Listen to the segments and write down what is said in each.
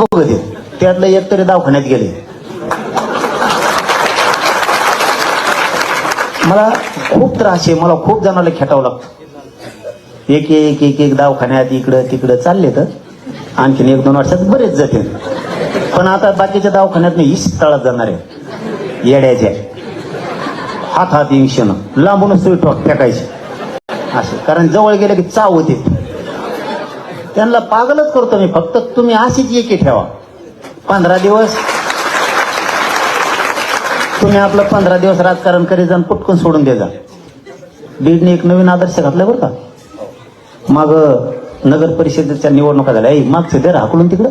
बघत आहेत. त्यातलं एक तरी दवाखान्यात गेले. मला खूप त्रास आहे. मला खूप जणांना खेटावं लागतं. एक एक एक एक दवाखान्यात इकडं तिकडं चालले तर आणखीन 1-2 वर्षात बरेच जाते. पण आता बाकीच्या दवाखान्यात मी हीच तळात जाणार आहे. येड्याच्या हात इंशन लांबूनच सुई फेकायची असं. कारण जवळ गेलं की चाव होते. त्यांना पागलच करतो मी. फक्त तुम्ही अशीच एकी ठेवा. 15 दिवस तुम्ही आपलं 15 दिवस राजकारण करीत जा, पुटकून सोडून दे जा. बीडने एक नवीन आदर्श घातला बरं का. मग नगर परिषदेच्या निवडणुका झाल्या. मागचं दे हाकलून तिकडं.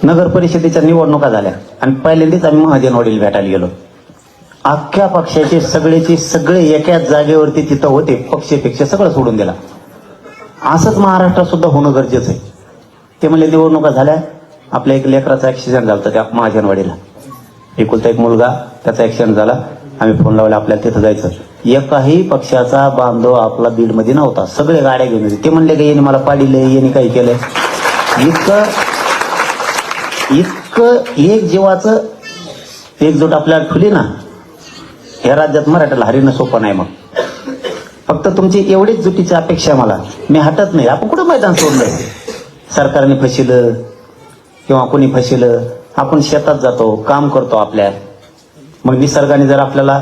नगर परिषदेच्या निवडणुका झाल्या आणि पहिल्यांदाच आम्ही महाजनवाडीला भेटायला गेलो. अख्ख्या पक्षाचे सगळे एकाच जागेवरती तिथं होते. पक्षापेक्षा सगळं सोडून दिला. असंच महाराष्ट्रात सुद्धा होणं गरजेचं आहे. ते म्हणले निवडणुका झाल्या, आपल्या एक लेकराचा ऍक्सिडेंट झाला त्या महाजनवाडीला. एकुलता एक मुलगा, त्याचा ऍक्सिडेंट झाला. आम्ही फोन लावला, आपल्याला तिथं जायचं. एकाही पक्षाचा बांधव आपला बीडमध्ये नव्हता. सगळे गाड्या घेऊन होते. ते म्हणले की याने मला पाडिलंय, याने काही केलंय. इतकं एक जीवाचं एकजूट आपल्याला ठुली ना. या राज्यात मराठ्याला हरिणं सोपं नाही. मग फक्त तुमची एवढीच जुटीची अपेक्षा मला. मी हटत नाही. आपण कुठं मैदान सोडलं. सरकारने फसिलं किंवा कोणी फसिलं. आपण शेतात जातो, काम करतो आपल्या. मग निसर्गाने जर आपल्याला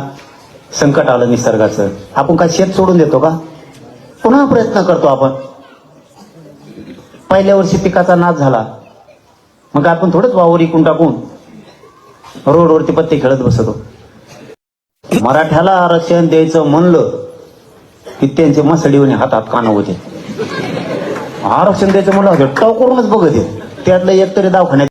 संकट आलं निसर्गाचं, आपण काय शेत सोडून देतो का? पुन्हा प्रयत्न करतो आपण. पहिल्या वर्षी पिकाचा नाश झाला, मग आपण थोडंच वावर इकून टाकून रोडवरती पत्ते खेळत बसतो. मराठ्याला आरक्षण द्यायचं म्हणलं की त्यांचे मसडीवणी हातात कान होते. आरक्षण द्यायचं म्हणलं टॉक करूनच बघत. त्यातलं एक तरी दवाखान्यात